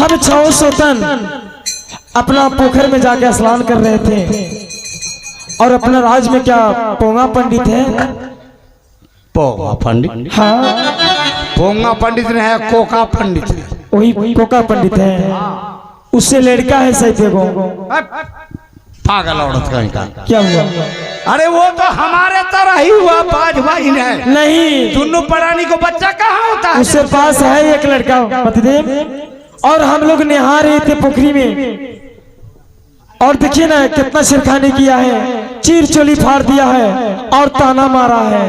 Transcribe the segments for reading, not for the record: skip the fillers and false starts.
हम 600 टन अपना पोखर में जाके स्नान कर रहे थे और अपना राज में क्या पोंगा पंडित है? पोंगा पंडित? हाँ, पोंगा पंडित नहीं है, कोका पंडित है। वही कोका पंडित है। उससे लड़का है सही देखो। पागल औरत का क्या हुआ? अरे वो तो हमारे तरह ही हुआ, बाज भाई है। नहीं, दोनों प्राणी को बच्चा कहाँ होता है? उसके पास है एक लड़का पतिदेव, और हम लोग नहा रहे थे पोखरी में, और देखिए ना कितना सिरखानी किया है, चीर चोली फाड़ दिया है और ताना मारा है।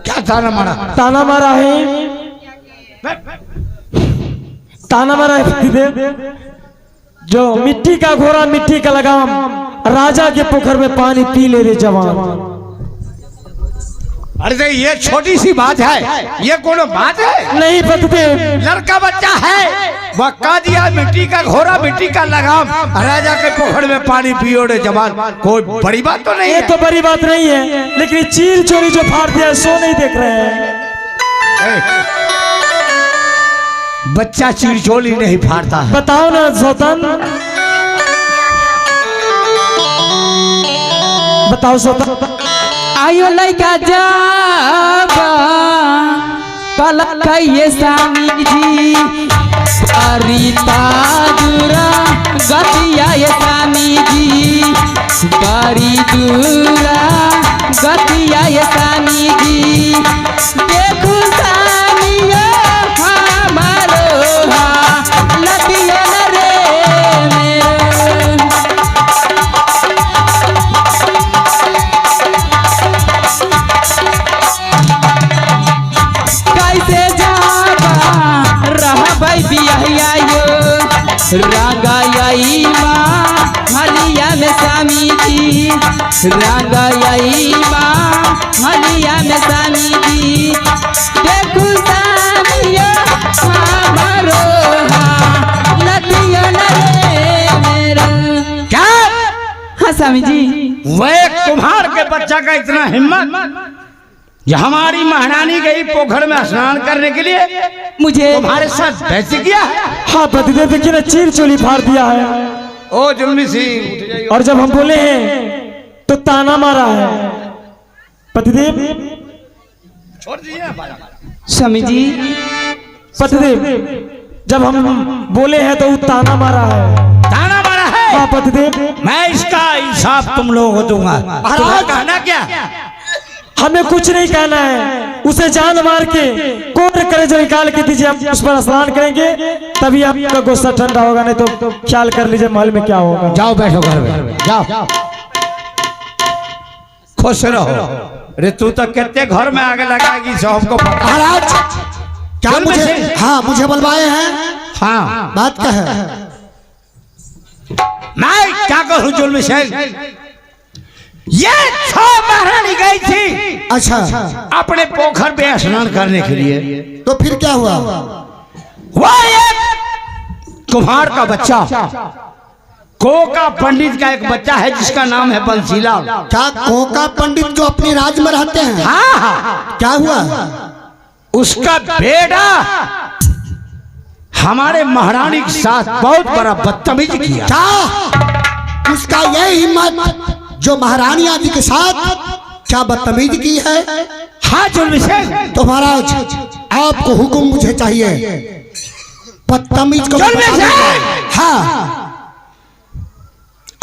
क्या ताना मारा? ताना मारा है, ताना मारा है पतिदेव। जो मिट्टी का घोड़ा मिट्टी का लगाम, राजा के पोखर में पानी पी ले रे जवान। अरे ये छोटी सी बात है, ये कोनो बात है? नहीं पतिदेव, लड़का बच्चा है, वह कह दिया मिट्टी का घोड़ा मिट्टी का लगाम, राजा के पोखर में पानी पियो रे जवान। कोई बड़ी बात तो नहीं ये है। तो बड़ी बात नहीं है, लेकिन चीर चोरी जो फाड़ दिया सो नहीं देख रहे हैं। बच्चा चिरचोली नहीं फाड़ता है। बताओ ना सौतन, बताओ सौतन। आयो लइका जब पलक ये स्वामी जी परिता दूरा गतिया ये स्वामी जी बड़ी दूरा गतिया ये स्वामी जी देखो सामिया हमारो लतिया न रे मेरो। कैसे जाबा रहबै बियाहिया यो रंगाई माँ हलिया में स्वामी जी रंगाई माँ हलिया में स्वामी जी देखू सामिया हमारो लतिया न रे मेरो। क्या? हाँ स्वामी जी। वह कुम्हार के बच्चा का इतना हिम्मत, जो हमारी महारानी गई पोखर में स्नान करने के लिए, मुझे तुम्हारे साथ बैठ किया है? हाँ पतिदेव, देखिए ना चीर चोली फाड़ दिया है, ओ जुम्मी सी। और जब हम बोले हैं तो ताना मारा है। पतिदेव, छोड़ दिए स्वामी जी। पतिदेव, जब हम बोले हैं तो वो ताना मारा है। ताना मारा है? हाँ पतिदेव। मैं इसका इंसाफ तुम लोगों को दूंगा। तुम्हारा कहना क्या? हमें कुछ नहीं कहना है, उसे जान मार के कोर कलेजा निकाल के दीजिए, हम उस पर स्नान करेंगे, तभी आपका गुस्सा ठंडा होगा, नहीं तो ख्याल कर लीजिए महल में क्या होगा। जाओ बैठो घर में, जाओ खुश रहो। अरे तू तो कितने घर में आगे लगाएगी, सब हमको पता। महाराज क्या मुझे, हाँ मुझे बुलवाए हैं? हाँ बात क्या है? मैं क्या करूं जुल्म शेख? ये 6 महारानी गई थी अच्छा, अपने पोखर पे स्नान करने के लिए, तो फिर क्या हुआ? वो एक कुम्हार का बच्चा, कोका पंडित का एक बच्चा है जिसका नाम है बंसीलाल। क्या कोका पंडित जो अपने राज्य में रहते हैं? हाँ, क्या हुआ? उसका बेटा हमारे महारानी के साथ बहुत बड़ा बदतमीजी किया। क्या उसका यह हिम्मत जो महारानी आदि के साथ क्या बदतमीजी की है? हाँ जुल्म शेख। तो महाराज आपको हुक्म मुझे चाहिए, बदतमीज को जुल्म शेख। हाँ,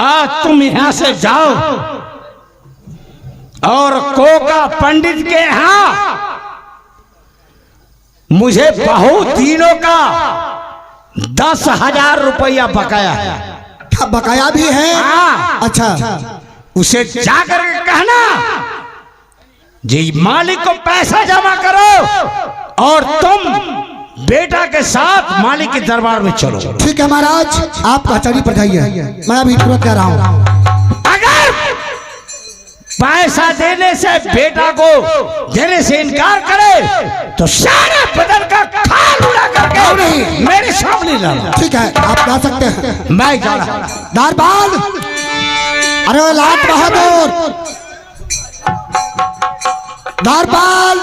आज तुम यहां से जाओ और कोका पंडित के यहां मुझे बहुत दिनों का 10,000 रुपया बकाया है। क्या बकाया भी है? हाँ। अच्छा, उसे जाकर के कहना जी मालिक को पैसा जमा करो और तुम बेटा के साथ मालिक के दरबार में चलो। ठीक है महाराज, आप कचहरी पर जाइए, मैं अभी तुरंत कह रहा हूँ। अगर पैसा देने से बेटा को देने से इनकार करे तो सारा बदन का खाल उड़ा करके मेरे सामने लाना। ठीक है, आप जा सकते हैं। मैं जा रहा। दरबार, अरे लाट बहादुर, दरबार,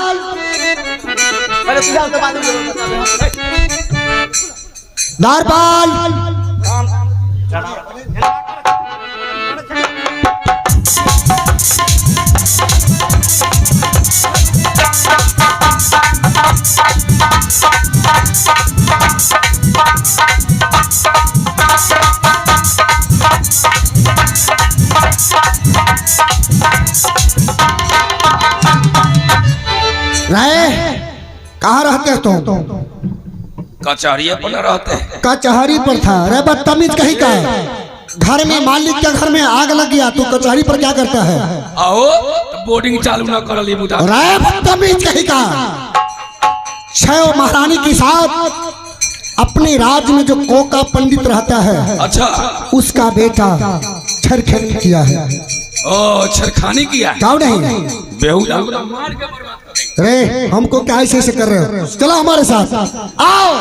द्वारपाल राय कहाँ रहते हो तुम? कचहरी पर न रहते हैं। कचहरी पर था। रे बदतमीज कहीं का, घर में मालिक के घर में आग लग गया, तू कचहरी पर क्या करता है? आओ तो बोर्डिंग चालू ना कर ली बुता। रे बदतमीज कहीं का, छह महारानी के साथ अपने राज्य में जो कोका पंडित रहता है, अच्छा, उसका बेटा छेड़खानी किया है। ओ छेड़खानी किया है? क्यों नहीं? बेहुदा मार के बर्बाद करेंगे। रे हमको क्या ऐसे कर रहे हो? चलो हमारे साथ आओ।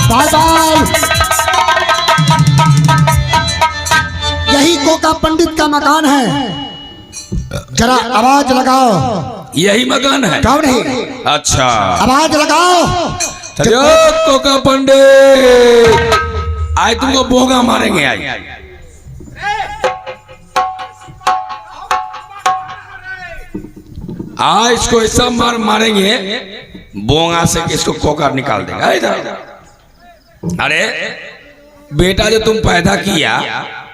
बाल बाल यही कोका पंडित का मकान है, जरा आवाज लगाओ। यही मकान है? क्यों नहीं? अच्छा, आवाज लगाओ। कोका पंडित आज तुमको बोगा मारेंगे। आज इसको ऐसा मारेंगे बोगा से कि इसको कोका निकाल देगा। इधर अरे बेटा जो तुम पैदा किया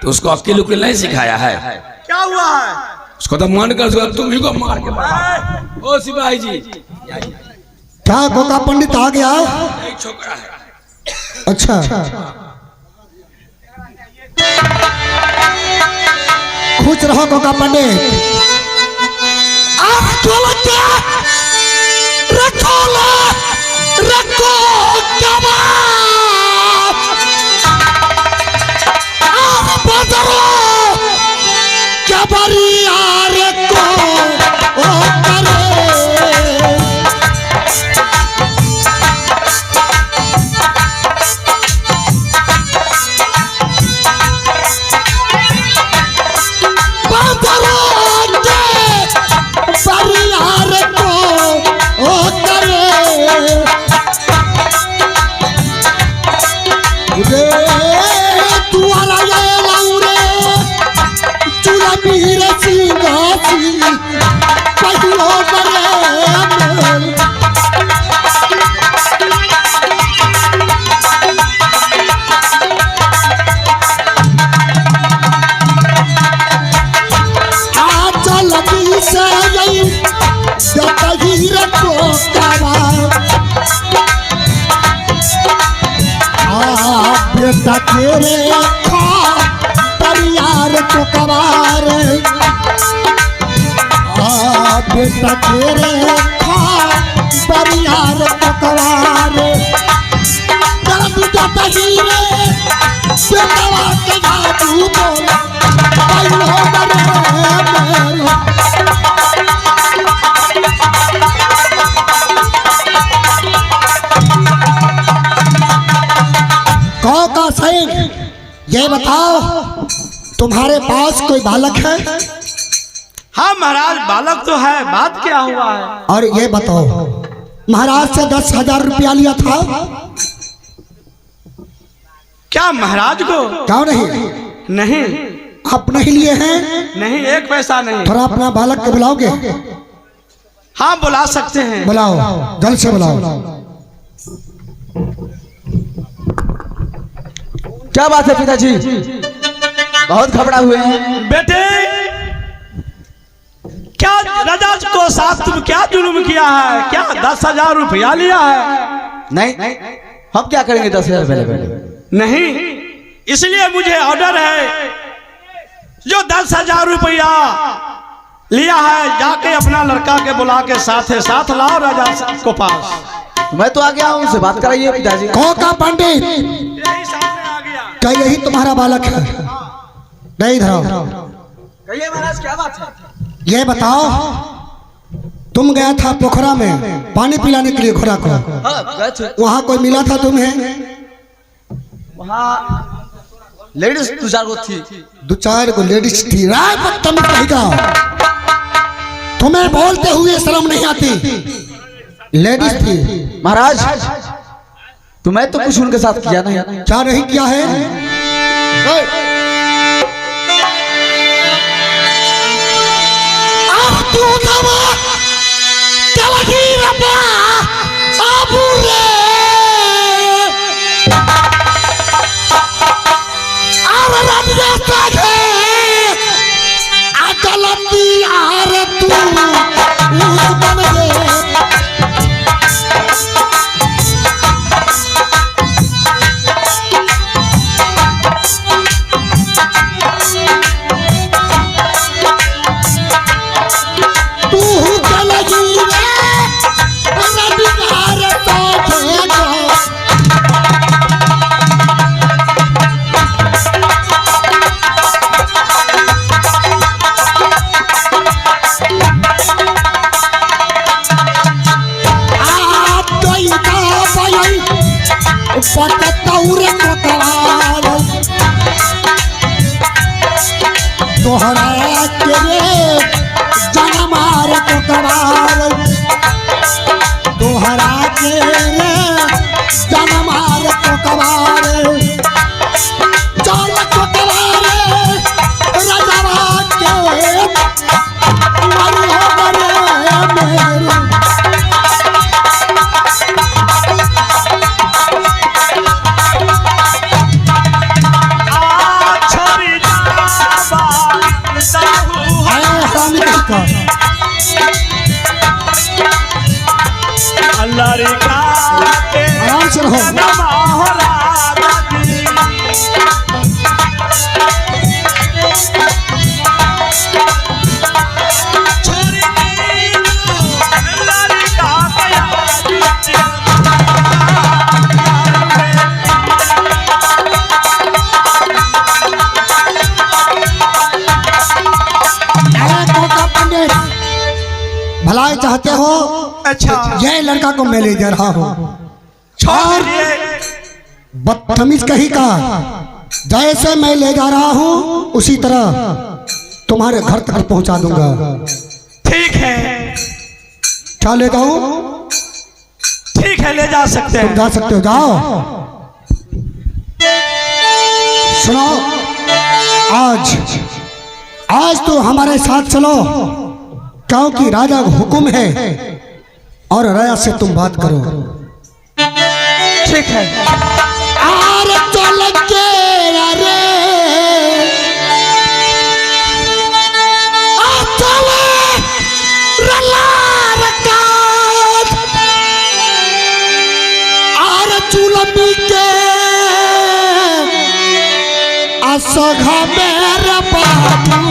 तो उसको अकेले उकेले नहीं सिखाया है? क्या हुआ है? उसको तो मन कर तुम ही को मार के। ओ सिपाही जी, क्या कोका पंडित आ गया? यही छोकरा है। अच्छा, खुश रहो कोका पंडित। रखो रखो क्या बरी यार को ओ करे। बेटा तेरे परियार को कबार, बेटा तेरे परियार को कबार। दर्द जाता ही रे बेटवा के जादू बोला कोका सिंह, ये बताओ तुम्हारे पास कोई बालक है? हाँ महाराज, बालक तो है। बात क्या हुआ है? और ये बताओ महाराज से 10,000 रुपया लिया था? क्या महाराज को? क्यों नहीं? नहीं। आप नहीं लिए हैं? नहीं, एक पैसा नहीं। थोड़ा अपना बालक को बुलाओगे? हाँ बुला सकते हैं। बुलाओ, जल्द से बुलाओ। क्या बात है पिताजी, बहुत घबरा हुए हैं? बेटे क्या राजा को साथ तुम क्या जुल्म किया है? क्या 10,000 रुपया लिया है? नहीं, हम क्या करेंगे 10,000 पहले? नहीं, इसलिए मुझे ऑर्डर है, जो 10,000 रुपया लिया है जाके अपना लड़का के बुला के साथ लाओ राजा को पास। मैं तो आ गया हूँ, उनसे बात कराइए पिताजी। कोका पंडित, यही सामने आ गया। क्या यही तुम्हारा बालक है? नहीं धरो। कहिए महाराज, क्या बात है? ये बताओ तुम गया था पोखरा में पानी पिलाने के लिए घोड़ा को, हाँ, गए थे। वहाँ कोई मिला था तुम्हें? वहाँ लेडीज 2-4 गो थी। 2-4 गो लेडीज थी। राय बदतमीज कहेगा, तुम्हें बोलते हुए शर्म नहीं आती? लेडीज थी। महाराज तुम्हें तो कुछ उनके साथ किया नहीं। क्या नहीं किया है? तोहरा के जनमार को कबार, तोहरा के जनमार को कबार, चल को कबार रजवा के मरी हो गए मेरी। आराम से रहो। भलाई चाहते हो? अच्छा यह लड़का को मैं ले जा रहा हूँ। छोड़ बदतमीज कहीं का, जैसे मैं ले जा रहा हूँ उसी तरह तुम्हारे घर तक पहुंचा दूंगा। ठीक है, क्या ले जाऊं? ठीक है, ले जा सकते तुम हैं। जा सकते हो, जाओ। सुनो, आज तो हमारे साथ चलो, क्योंकि राजा का हुक्म है और राजा से तुम बात करो। ठीक है। आर चल के रे आर चुलमी के असघा मेरा बाबू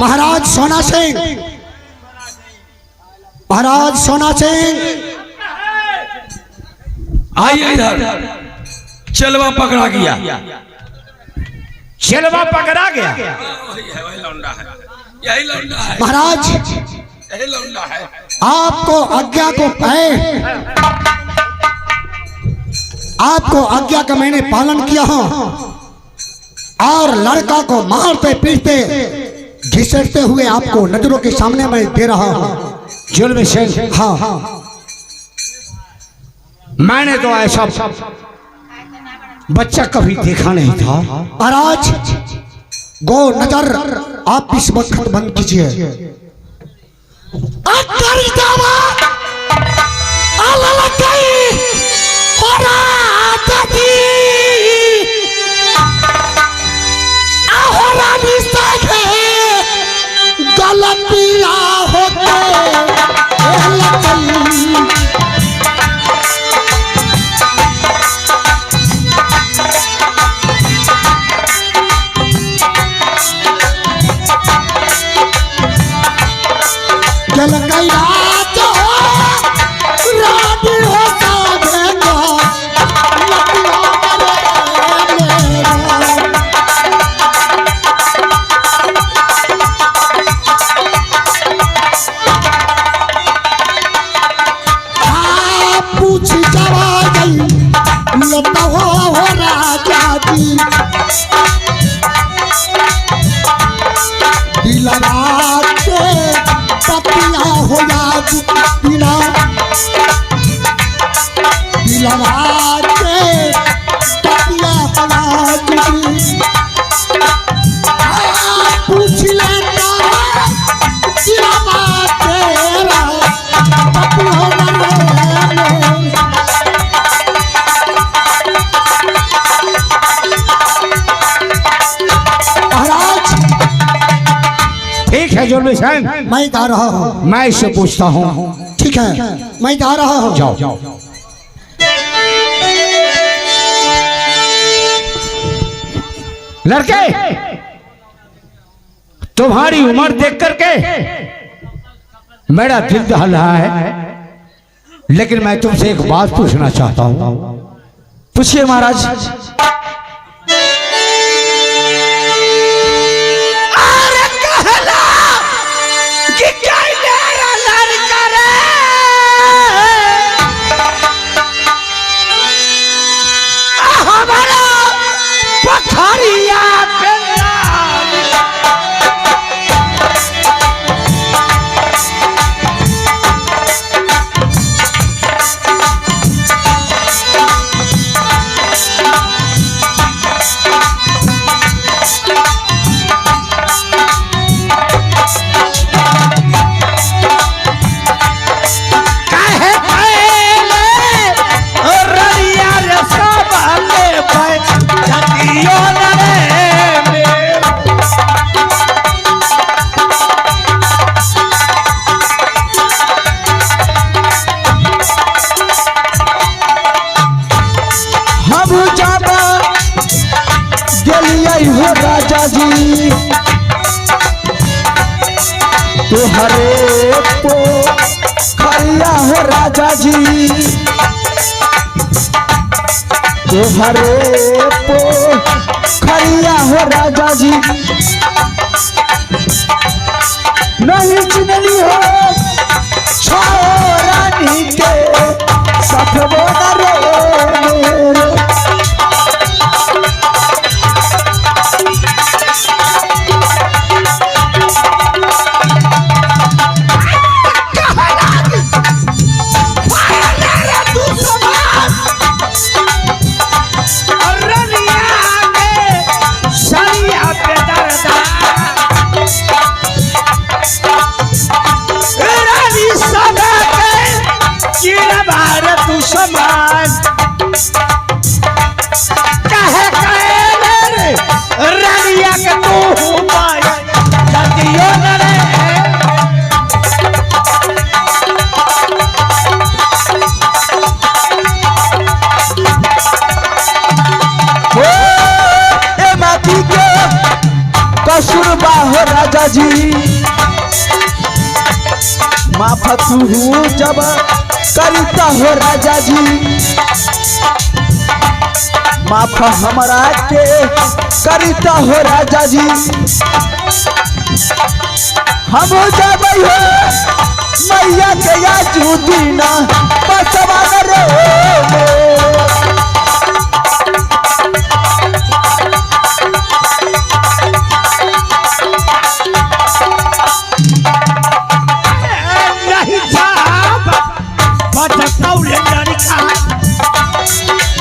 महाराज सोना सिंह, महाराज सोना सिंह आइए इधर। चलवा पकड़ा गया। चलवा पकड़ा गया। यही लौंडा है। महाराज यही लौंडा है। आपको आज्ञा को पाए आपको आज्ञा का मैंने पालन किया हूं और लड़का को मारते पीटते घिसटते हुए आपको नजरों के सामने मैं दे रहा हूं। जुल्म सिंह, हाँ, मैंने तो ऐसा बच्चा कभी देखा नहीं था। महाराज गो नजर आप इस वक्त बंद कीजिए। जुल्म सिंह, मैं जा रहा हूँ। मैं इससे पूछता हूँ। ठीक है, मैं जा रहा हूँ। जाओ। लड़के, तुम्हारी उम्र देख करके मेरा दिल दहल रहा है, लेकिन मैं तुमसे एक बात पूछना चाहता हूँ। पूछिए महाराज। राजा जी तुहरे को खरिया हो राजा जी, तुहरे को खरिया हो राजा जी, नहीं चिनली हो छोरानी के सफबो न रे। कसूरबा हो राजा जी, माफ तू जब करता हो राजा जी, माफ हमारा के करता हो राजा जी, हम जब हो मैया के या जूदीना बसवा रे।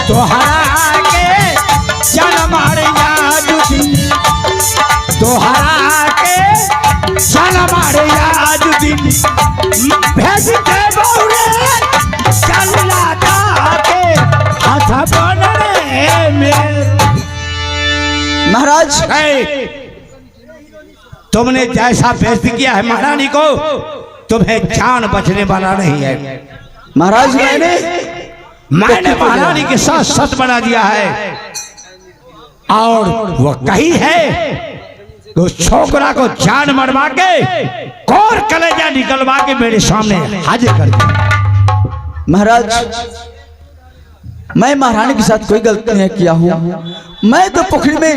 तोहरा के चल मारे याद दिन, तोहरा के चल मारे याद दिन, भेज के बौरे चल लाता के हाथ बन रे मेरे। महाराज तुमने जैसा बेइज्जती किया है महारानी को, तुम्हें जान बचने वाला नहीं है। महाराज मैंने महारानी के साथ सच बना दिया है, और वो कही है कि उस छोकरा को जान मरवा के और कलेजा निकलवा के मेरे सामने हाजिर कर दिया। महाराज मैं महारानी के साथ कोई गलती नहीं किया हूँ। मैं तो पोखरी में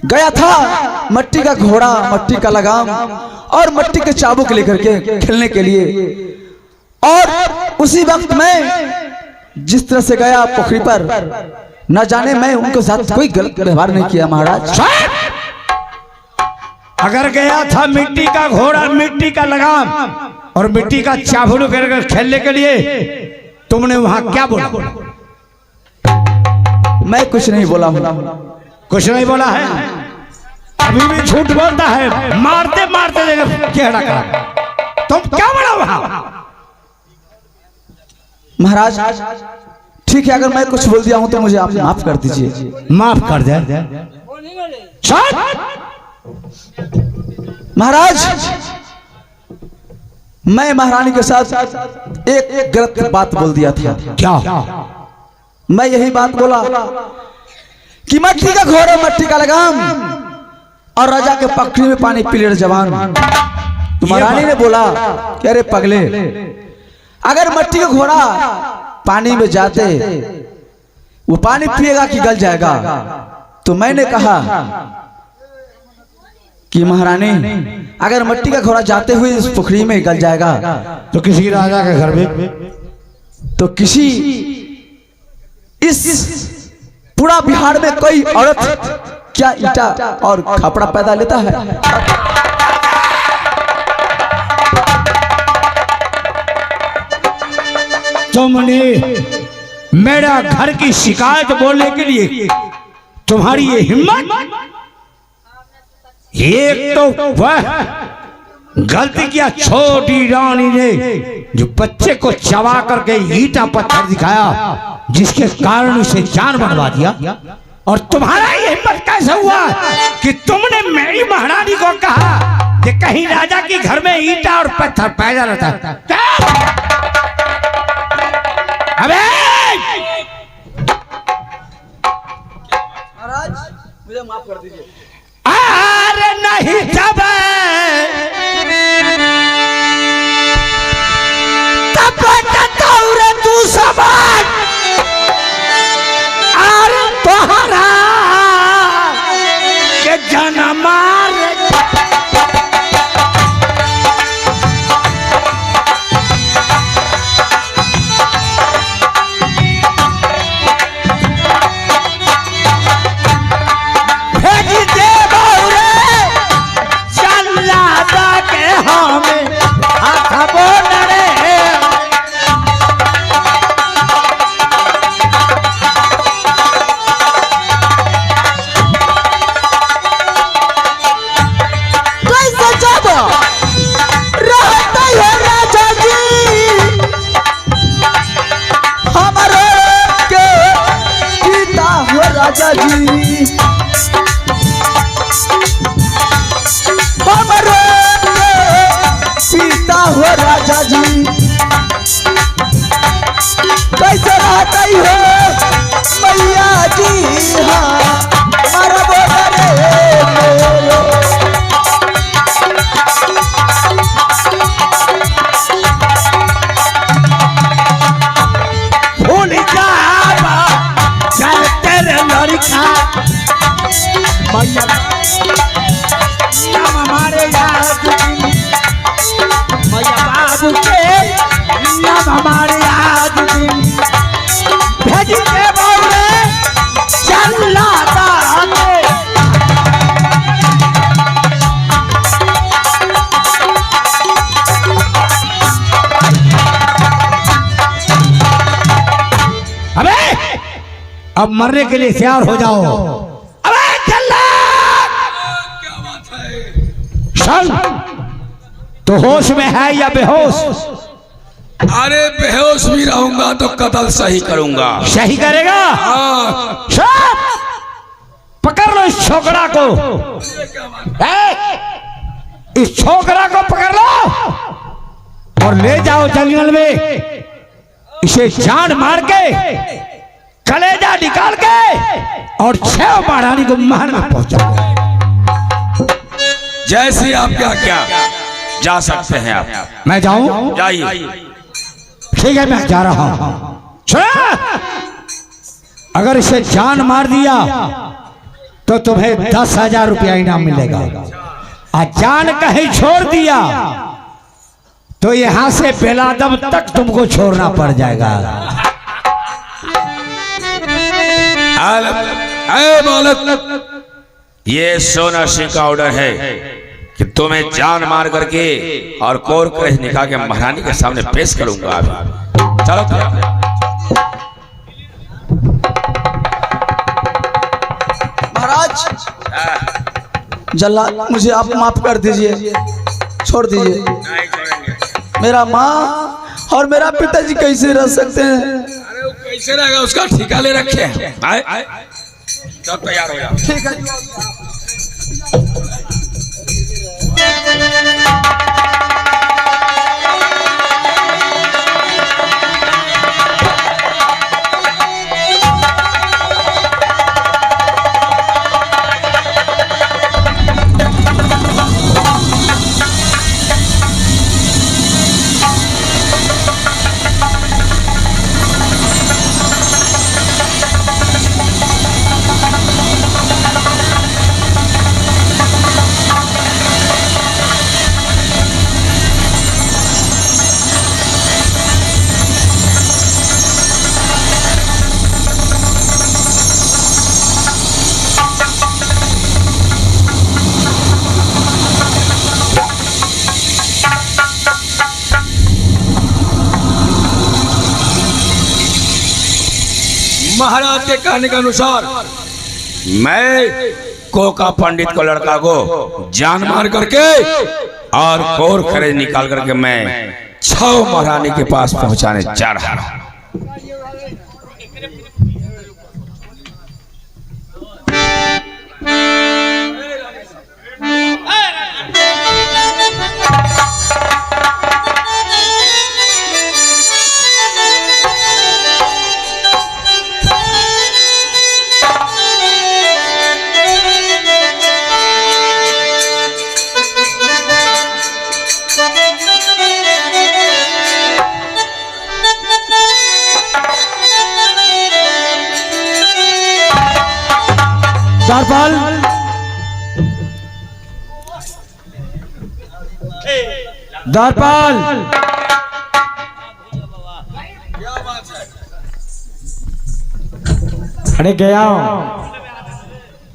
गया था मट्टी का घोड़ा, मट्टी का लगाम और मट्टी के चाबुक लेकर के खेलने के लिए, और उसी वक्त मैं जिस तरह से गया पोखरी पर, न जाने मैं उनके साथ कोई गलत व्यवहार नहीं किया। महाराज अगर गया था मिट्टी का घोड़ा, मिट्टी का लगाम और मिट्टी का चाबुक लेकर खेलने के लिए, तुमने वहां क्या बोला? मैं कुछ नहीं बोला हूँ। कुछ नहीं बोला है? अभी भी झूठ बोलता है, मारते मारते चेहरा करा। तुम क्या बोला वहां? महाराज ठीक है, अगर मैं कुछ बोल दिया हूं तो मुझे आप माफ कर दीजिए। माफ कर दे। महाराज मैं महारानी के साथ एक गलत बात बोल दिया था। क्या? मैं यही बात बोला कि मट्टी का घोड़ा, मट्टी का लगाम और राजा के पखड़ी में पानी पी ले जवान। तो महारानी ने बोला कि अरे पगले, अगर मट्टी का घोड़ा पानी में जाते वो पानी पिएगा कि गल जाएगा? तो मैंने कहा कि महारानी अगर मट्टी का घोड़ा जाते हुए इस पोखरी में गल जाएगा तो किसी राजा के घर में, तो किसी इस पूरा बिहार में कोई औरत क्या ईटा और खपड़ा पैदा लेता है? तुमने मेरा घर की शिकायत बोलने के लिए तुम्हारी ये हिम्मत? एक तो वह गलती किया छोटी रानी ने, जो बच्चे को चबा करके ईटा पत्थर दिखाया, जिसके कारण उसे जान बनवा दिया। और तुम्हारा ये हिम्मत कैसे हुआ कि तुमने मेरी महारानी को कहा कि कहीं राजा के घर में ईटा और पत्थर पैदा रहता है? अबे महाराज मुझे माफ कर दीजिए। अरे नहीं, जब तू सवाल अरे तोहरा के जनमार राजा जी सीता हो राजा जी, कैसे रहता ही हो मैया जी? हाँ मारा भूल जा तेरे लड़का मैया हमारे याद मैया बाबू के नाम हमारे याद भेज के बोले चल लाता अबे अब मरने के लिए तैयार हो जाओ। अबे जल्लाद चल, तो होश में है या बेहोश? अरे बेहोश भी रहूंगा तो कत्ल सही करूंगा। सही करेगा? हाँ। सब पकड़ लो इस छोकरा को, इस छोकरा को पकड़ लो और ले जाओ जंगल में। इसे जान मार के कलेजा निकाल के और 6 महारानी को महल में पहुंचाओ। जैसे आपके आज्ञा, जा सकते हैं आप। मैं जाऊं? जाइए। ठीक है, मैं जा रहा हूं। अगर इसे जान मार दिया तो तुम्हें 10,000 रुपया इनाम मिलेगा, और जान कहीं छोड़ दिया तो यहां से बेलादम तक तुमको छोड़ना पड़ जाएगा। बालक, ये सोना सिंह का ऑर्डर है कि तुम्हें जान मार करके और कोर कलेश निकाल के महारानी के सामने पेश करूंगा। चलो महाराज, जल्लाद मुझे आप माफ कर दीजिए, छोड़ दीजिए। मेरा माँ और मेरा पिताजी कैसे रह सकते हैं? अरे वो कैसे रहेगा, उसका ठिका ले रखे हैं। सब तैयार हो जाओ। ठीक है। महाराज के कहने के अनुसार मैं कोका पंडित को लड़का को जान मार करके और कोर खरीद निकाल करके मैं 6 महारानी के पास पहुंचाने जा रहा हूं। द्वारपाल, द्वारपाल, अरे गया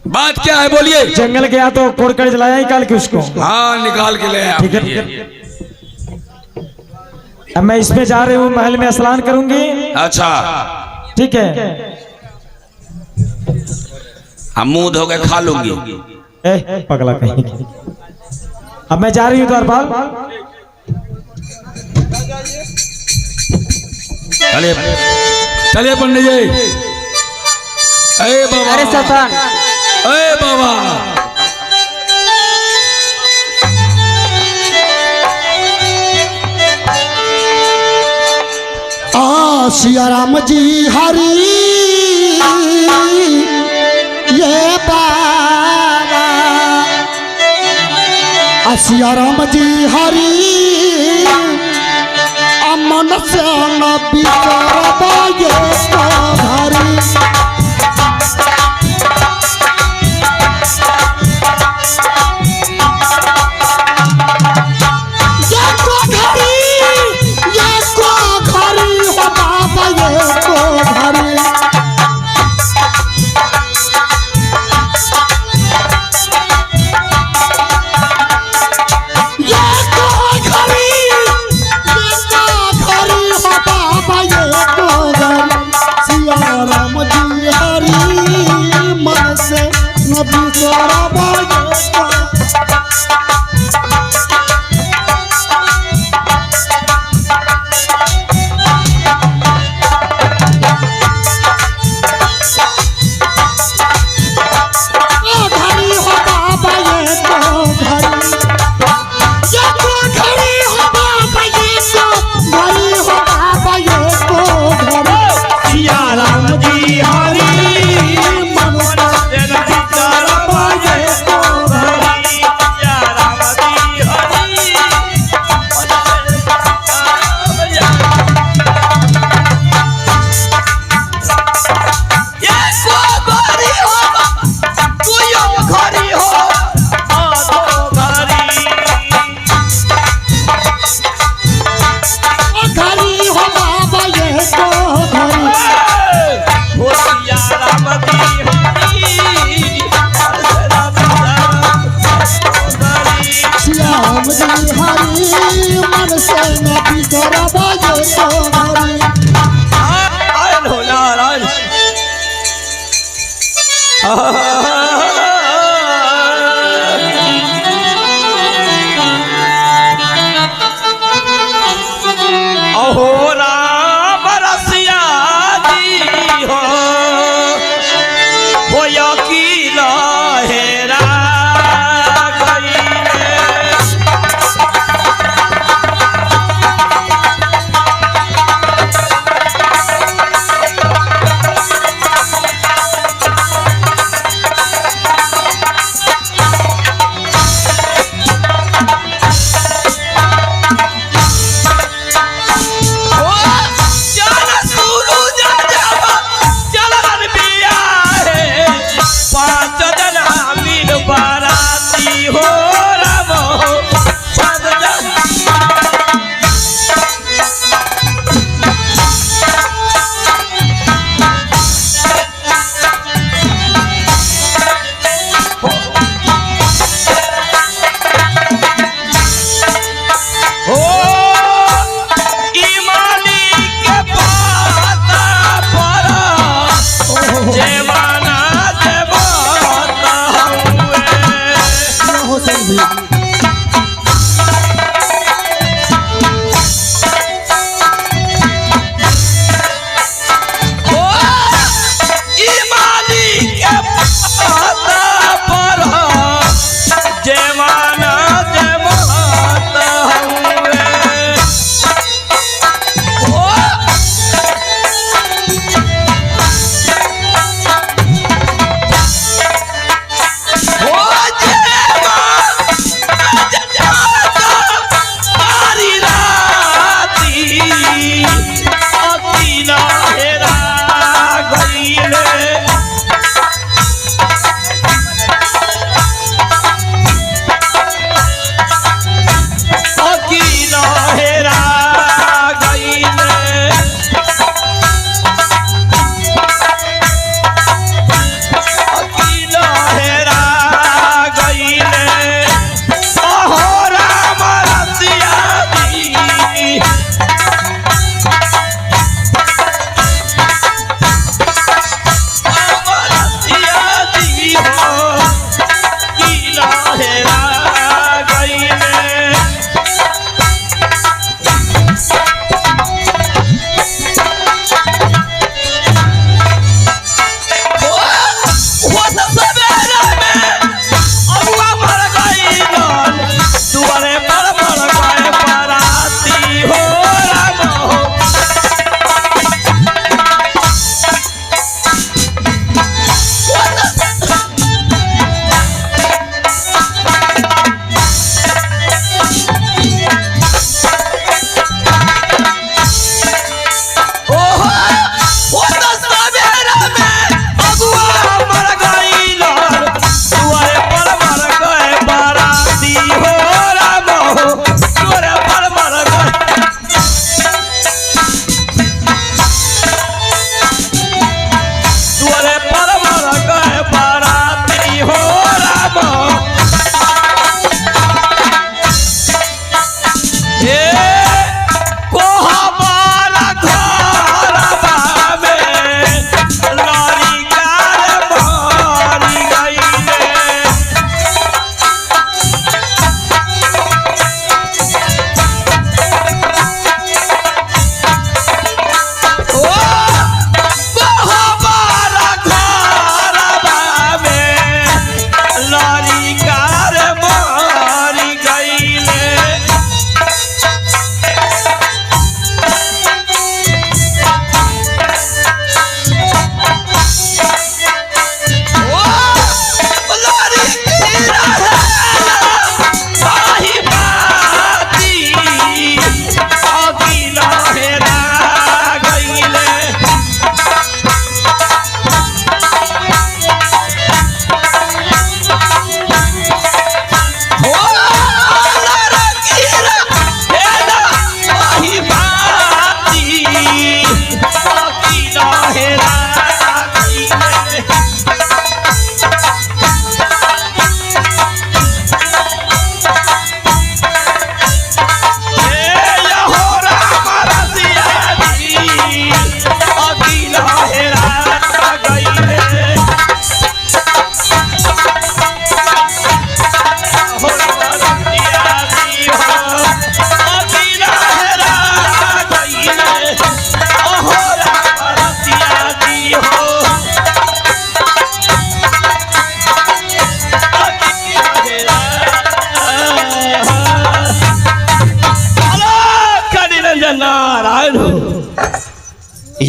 बात क्या है, बोलिए। जंगल गया तो कोरकड़ जलाया ही काल के उसको। हाँ, निकाल के ले आया। ठीक है। अब मैं इसमें जा रही हूँ, महल में स्नान करूंगी। अच्छा, ठीक है। हम मुंह धो के खा लूंगी। पगला कहीं। अब मैं जा रही हूँ द्वारपाल। चलिए चलिए पंडित जी। अरे बाबा, अरे सल्तान, अरे बाबा, सिया राम जी हरी ये बाबा, सिया राम जी हरी अमन से न बिचारबा ये हरी। सिया अहो राम रसिया जी हो यकील हेरा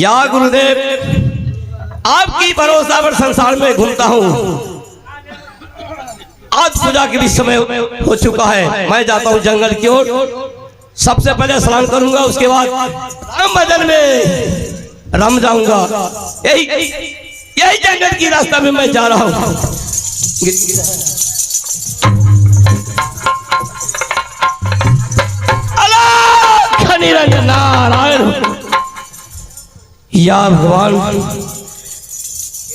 या गुरुदेव, आपकी भरोसा पर संसार में घूमता हूँ। आज पूजा के भी समय हो चुका है, मैं जाता हूँ जंगल की ओर। सबसे पहले स्नान करूंगा, उसके बाद राम भजन में रम जाऊंगा। यही जंगल की रास्ता में मैं जा रहा हूँ। निरंजन नारायण, या भगवान,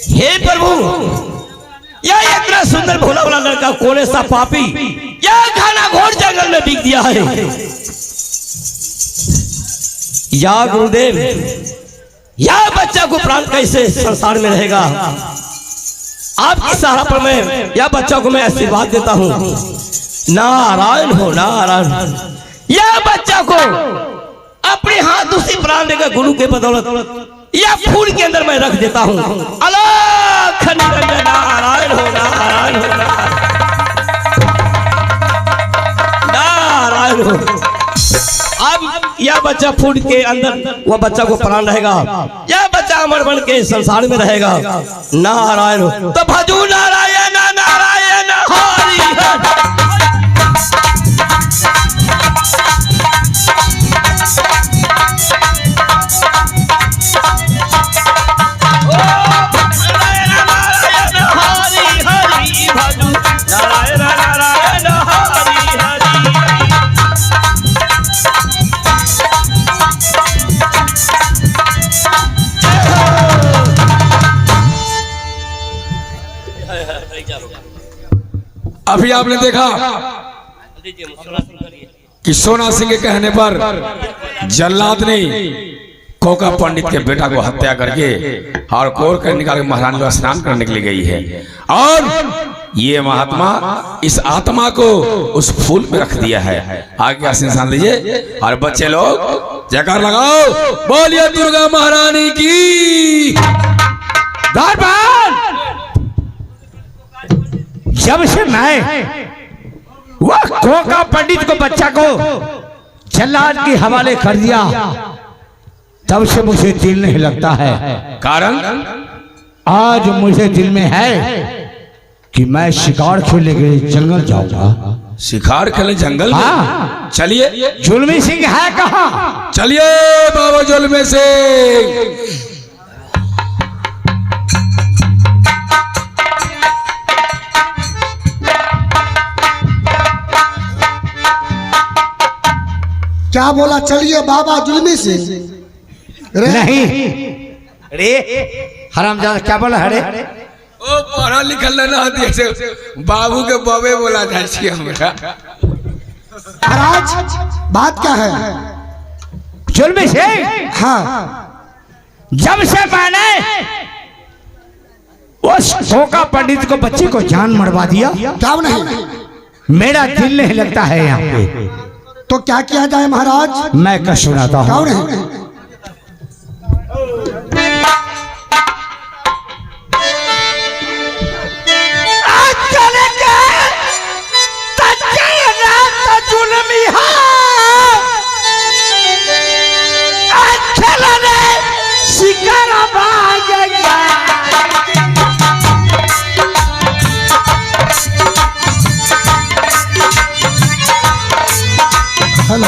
हे प्रभु, यह इतना सुंदर भोला वाला लड़का कौन ऐसा पापी यह खाना घोर जंगल में बिक दिया है। या गुरुदेव, यह बच्चा को प्राण कैसे संसार में रहेगा। आपकी सहारा पर मैं यह बच्चा को मैं आशीर्वाद देता हूँ। नारायण हो नारायण। यह बच्चा को अपने हाथ उसी प्राण देकर गुरु के बदौलत यह फूल के अंदर मैं रख देता हूँ। अलख निरंजन नारायण हो नारायण हो नारायण हो। अब यह बच्चा फूल के अंदर वह बच्चा को प्राण रहेगा। यह बच्चा अमर बन के संसार में रहेगा। नारायण हो। तो भजू नारायण नारायण हरि हरि। अभी आपने देखा कि सोना सिंह के कहने पर जल्लाद ने कोका पंडित के बेटा को हत्या करके और कोर कर निकाल के महारानी को स्नान करने के लिए गई है। और ये महात्मा इस आत्मा को उस फूल में रख दिया है। आगे आशीर्वाद लीजिए और बच्चे लोग जयकार लगाओ, बोलिए दुर्गा महारानी की। दरबार, जब से मैं वह कोका पंडित को बच्चा को जल्लाद के हवाले कर दिया, तब से मुझे दिल नहीं लगता है। कारण आज मुझे दिल में है कि मैं शिकार खेलने के लिए जंगल जाऊंगा। शिकार खेले जंगल में? हाँ। चलिए। जुल्मी सिंह है कहाँ? चलिए बाबा जुल्मी सिंह। क्या बोला? चलिए बाबा जुल्मी सिंह? नहीं रे हरामजादा, क्या बोला? अरे ओ पढ़ा लिखल ना दिए से बाबू के बबे बोला जाए छी हमरा। महाराज बात क्या है? जुल्मी सिंह, हाँ, जब से मैंने उस कोका पंडित को बच्चे को जान मरवा दिया, क्या नहीं? मेरा दिल नहीं लगता है यहाँ पे। तो क्या किया जाए महाराज? मैं क्या सुनाता हूँ। क्या नहीं? हेलो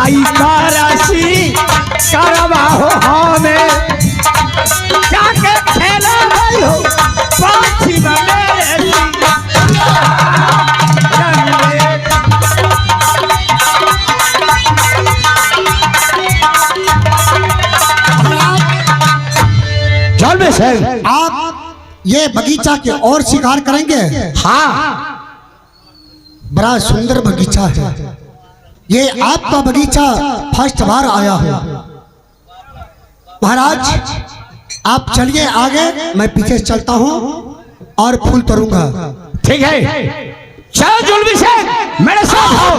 आई कारसी करवा हो हमें जाके खेला भाई हो पाछी मेरे चल में से आप ये बगीचा के और शिकार करेंगे? हाँ बड़ा सुंदर बगीचा है ये। आपका बगीचा फर्स्ट बार आया है महाराज। आप चलिए आगे, मैं पीछे चलता हूँ और फूल तोड़ूंगा। ठीक है, चलो जुल्मी से मेरे साथ आओ।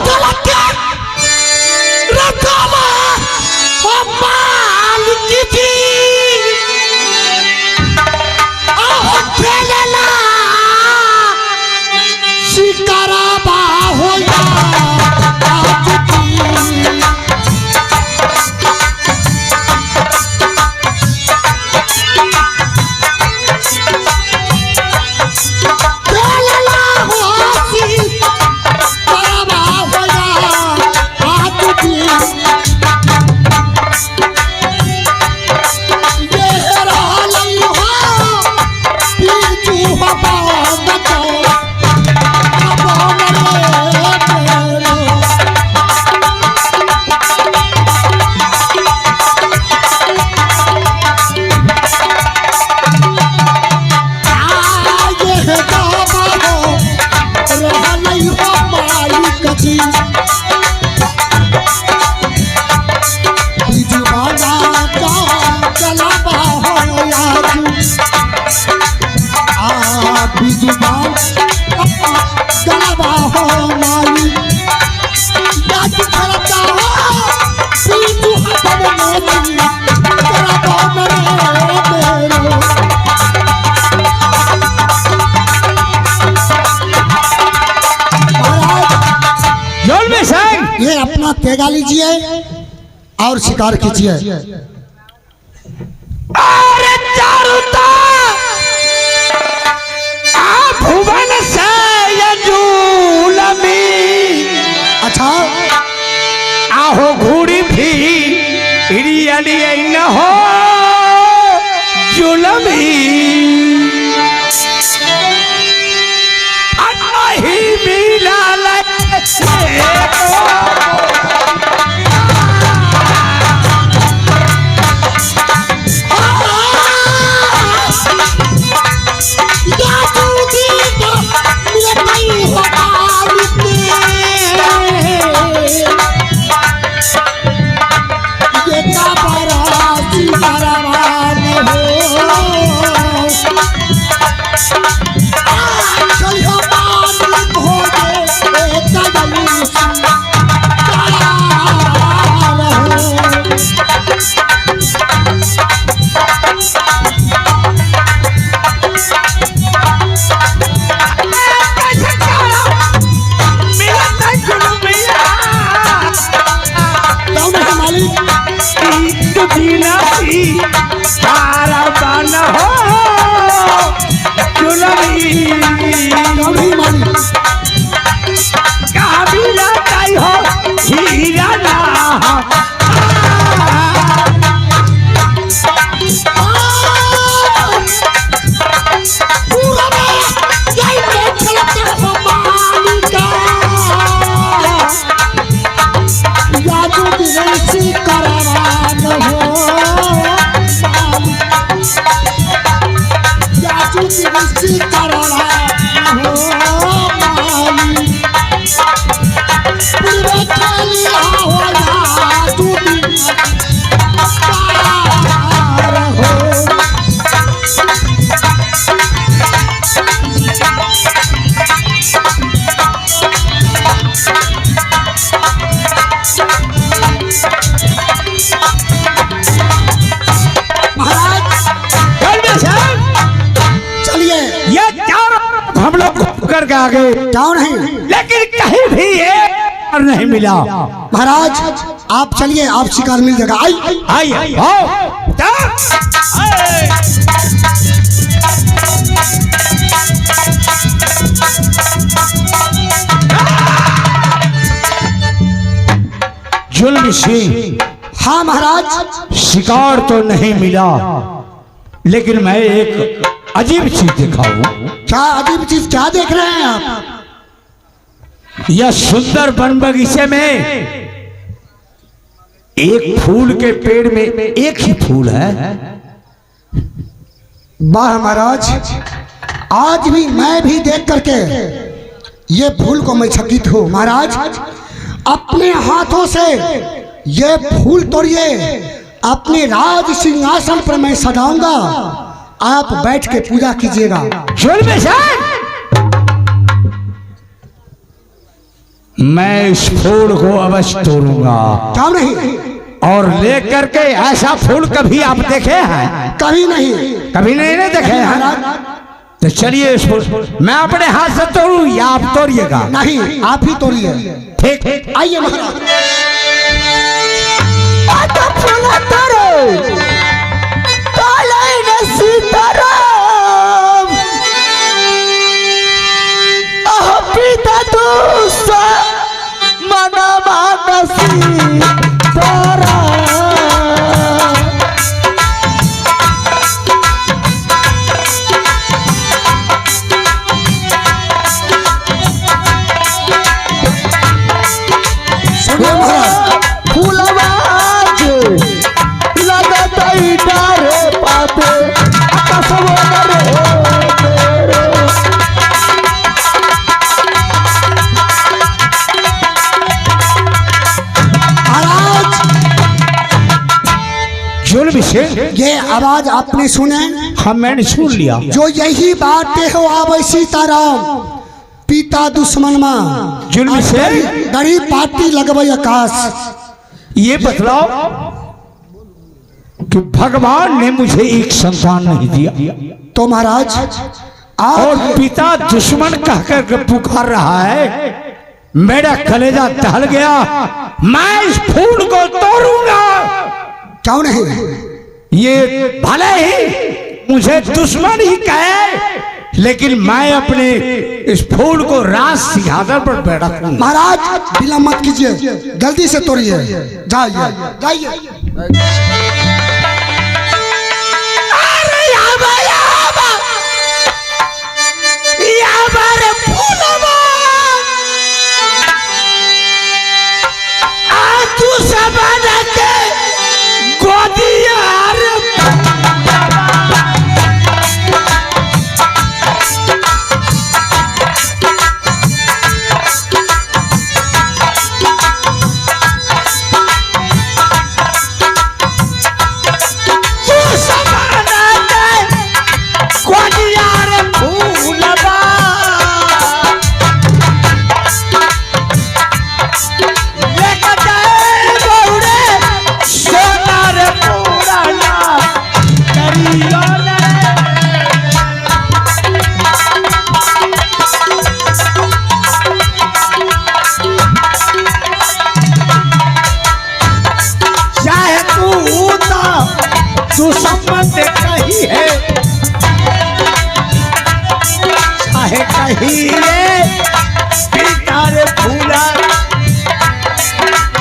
ये अपना तेगा लीजिए और शिकार कीजिए। अरे चारुता भुवन से यजूलमी। अच्छा आहो घोड़ी भी इडियली न हो जुलमी। ही मिला करके आगे क्यों नहीं, लेकिन कहीं भी ये नहीं मिला। महाराज आप चलिए, आप शिकार मिल जाएगा। आई आई आओ जुल्म सिंह, हाँ महाराज। शिकार तो नहीं मिला, लेकिन मैं एक अजीब चीज दिखाऊं। क्या अजीब चीज, क्या देख रहे हैं आप? यह सुंदर वन बगीचे में एक फूल के पेड़ में एक ही फूल है। वाह महाराज, आज भी मैं भी देख करके ये फूल को मैं चकित हूँ। महाराज अपने हाथों से ये फूल तोड़िए, अपने राज सिंहासन पर मैं सजाऊंगा, आप बैठ के पूजा कीजिएगा। जुल्म सिंह, मैं इस फूल को अवश्य तोड़ूंगा। क्यों नहीं? और लेकर के ऐसा फूल कभी आप देखे हैं? कभी नहीं। कभी नहीं देखे हैं? तो चलिए इस फूल मैं अपने हाथ से तोड़ूं या आप तोड़िएगा? नहीं, आप ही तोड़िए। ठीक, आइए महाराज। ये आवाज आपने सुने? हाँ मैंने सुन लिया। जो यही बातें हो आवे सीताराम, पिता दुश्मन मां जुल्म से गरीब पार्टी लगवे आकाश। ये बतलाओ कि भगवान ने मुझे एक संतान नहीं दिया, तो महाराज और पिता दुश्मन कहकर के पुकार रहा है, मेरा कलेजा दहल गया। मैं इस फूल को तोड़ूंगा। क्यों नहीं? ये भले ही मुझे दुश्मन ही कहे, लेकिन मैं अपने इस फूल को राज सिंहासन पर बैठा रखूंगा। महाराज विलंब मत कीजिए, जल्दी से तोड़िए। जाइए जाइए।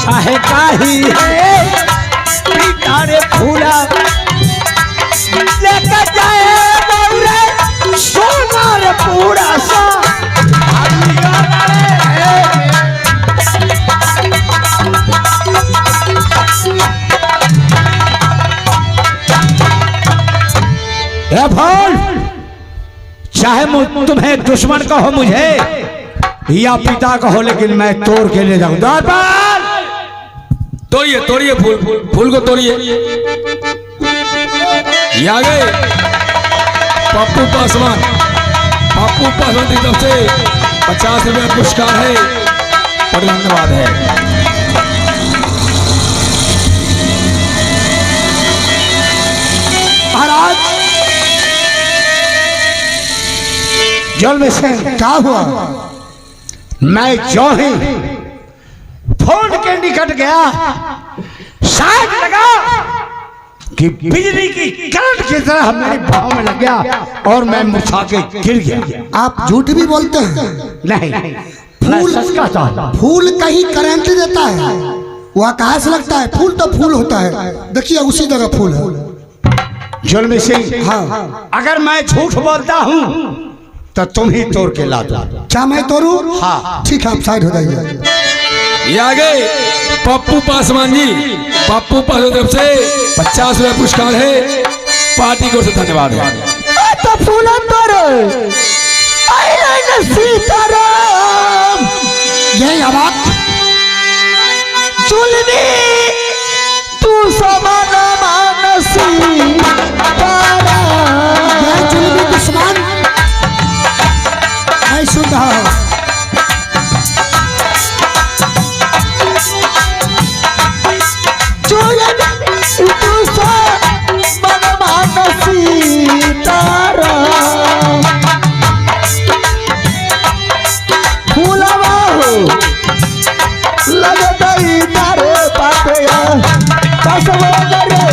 चाहे काही है पिता रे फूला, लेकर जाए बौरे सोना रे पूरा सा। चाहे तुम्हें दुश्मन कहो मुझे या पिता कहो, लेकिन मैं तोड़ के ले जाऊं। दरबार तोड़िए तोड़िए फूल, फूल को तोड़िए। ये आ गए पप्पू पासवान, पप्पू पासवान की तरफ से 50 रुपये पुरस्कार है, बड़ा धन्यवाद है। महाराज जुल्म सिंह, क्या हुआ? मैं जो ही फोन के निकट गया, शायद लगा कि बिजली की करंट की तरह मेरे पाँव में लग गया और मैं मुरझा के गिर गया। आप झूठ भी बोलते हैं। नहीं, मैं सच कहता हूं। फूल कहीं करंट देता है? वो आकाश लगता है, फूल तो फूल होता है, देखिए उसी जगह फूल है। जुल्मी सिंह, हाँ, अगर मैं झूठ बोलता हूँ तो तुम ही तोड़ के ला दो। क्या मैं तोड़ू? हाँ। ठीक है, आप साइड हो जाइए। ये आगे पप्पू पासवान जी, पप्पू पासवान तरफ से 50 रुपये पुरस्कार है, पार्टी को से धन्यवाद है। तो फूला तोड़ सीताराम यही आवाज चुलनी तू समान मानसी यह जुल्मी दुश्मन मैं सुन रहा हूँ। चुलनी तू समान मानसी ताराम फूलवा हो लगतई तारे पातया कसबो करे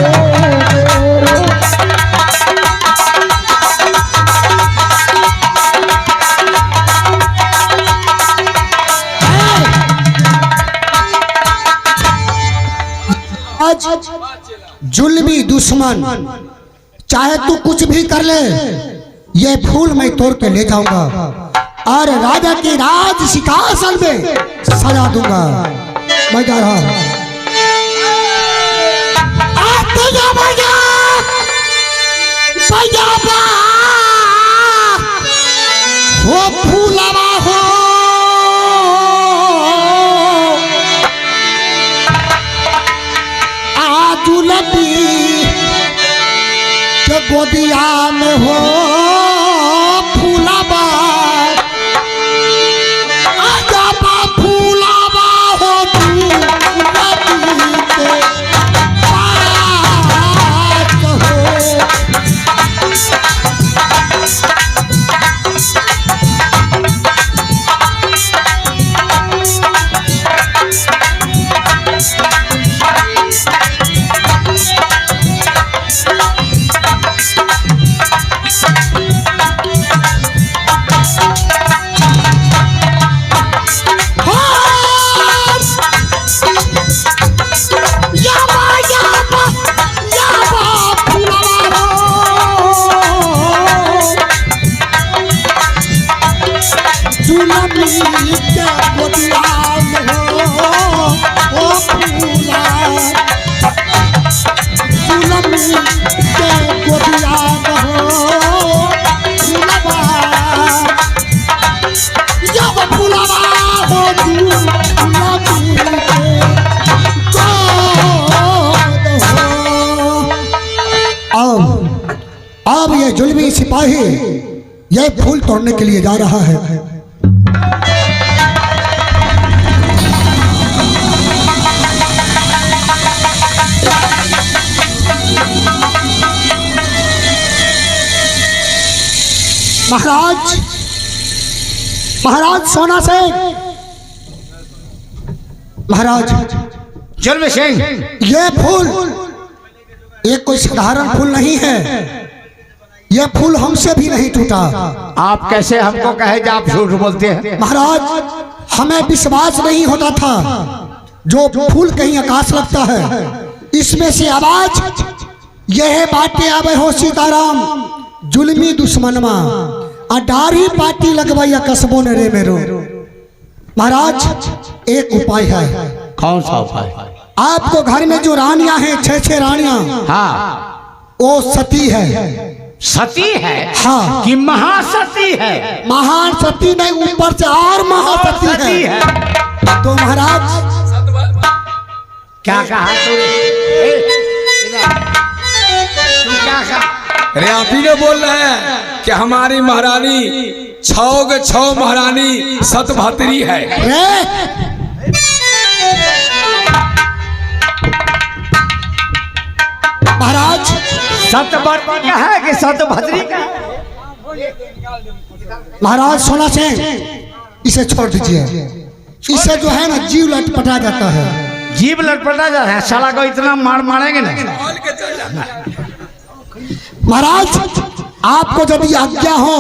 आज जुल्मी दुश्मन, चाहे तू कुछ भी कर ले, ये फूल मैं तोड़ के ले जाऊंगा और राजा के राज सिंहासन में सजा दूंगा। मैं जा रहा हूं। हो फूलवा हो आजुलती के गोदिया में हो फूलवा आजाबा फूलवा हो जुलती के पास हो। अब ये जुल्मी सिपाही ये फूल तोड़ने के लिए जा रहा है। महाराज, महाराज सोना सिंह, महाराज जुल्मी सिंह, ये फूल ये कोई साधारण फूल नहीं है, ये फूल हमसे भी नहीं टूटा। आप कैसे हमको कहे कि आप झूठ बोलते हैं? महाराज हमें विश्वास नहीं होता था, जो फूल कहीं आकाश लगता है इसमें से आवाज यह बातें आवे हो सीताराम जुल्मी दुश्मनमा अडारी पार्टी लगवाइया कस्बों ने रे मेरो। महाराज एक उपाय है। कौन सा उपाय? आपको घर में जो रानियां हैं 6 रानियां, हाँ, वो सती है। सती है? हाँ। कि महासती है? महान सती नहीं, ऊपर से और महासती सती है। है। तो महाराज क्या कहा तूने? तू क्या कहा? अरे आप ही ने बोल रहे हैं कि हमारी महारानी 6 के 6 महारानी सतभात्री है। रे महाराज सतवर्ती का है कि सतभद्री का? महाराज सोना सिंह इसे छोड़ दीजिए, इससे जो है ना जीव लटपटा जाता है। जीव लटपटा जाता है, साला को इतना मार मारेंगे ना। महाराज आपको यदि आज्ञा हो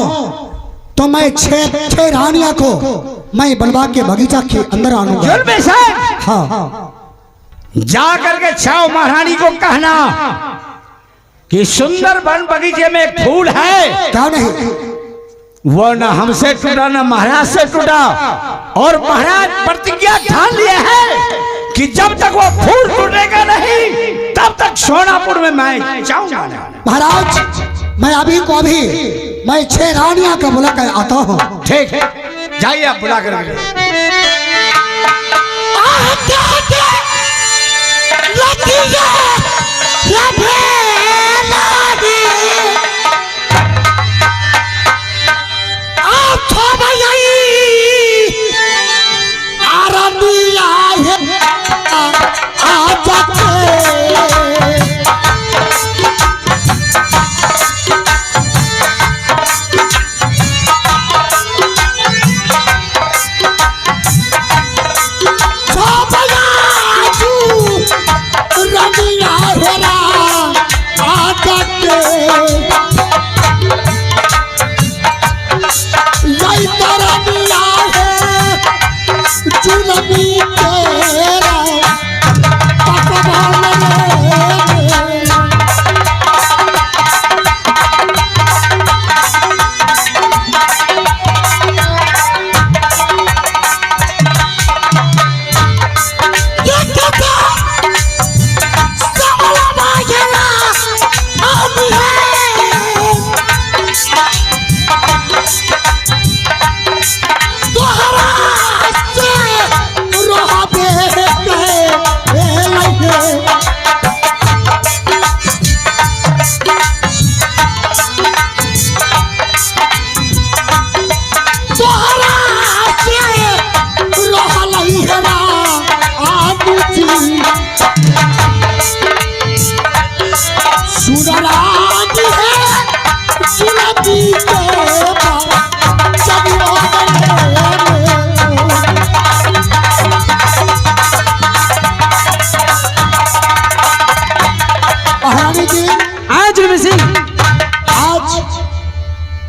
तो मैं 6 रानियां को मैं बनवा के बगीचा के अंदर आऊंगा। जुल्मी सिंह, हाँ जा करके छाव महारानी को कहना कि सुंदर वन बगीचे में एक फूल है, क्या नहीं? वो न हमसे टूटा न महाराज से टूटा, और महाराज प्रतिज्ञा ठान लिए है कि जब तक वो फूल टूटेगा नहीं तब तक सोनापुर में मैं जाऊंगा। महाराज, मैं अभी को अभी मैं 6 रानियां का बुला कर आता हूँ। ठीक है, जाइए आप बुला कर।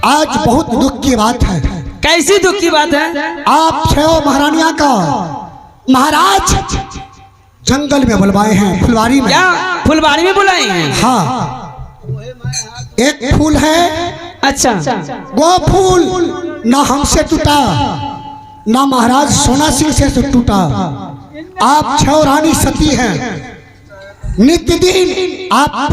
आज बहुत दुख की बात है। कैसी दुख की बात है? आप 6 महारानियां का महाराज जंगल में बुलवाए हैं, फुलवारी में। क्या फुलवारी में बुलाए हैं? हाँ, एक फूल है। अच्छा, वो फूल ना हमसे टूटा ना महाराज सोना सिंह से टूटा। आप 6 रानी सती हैं, नित्य दिन आप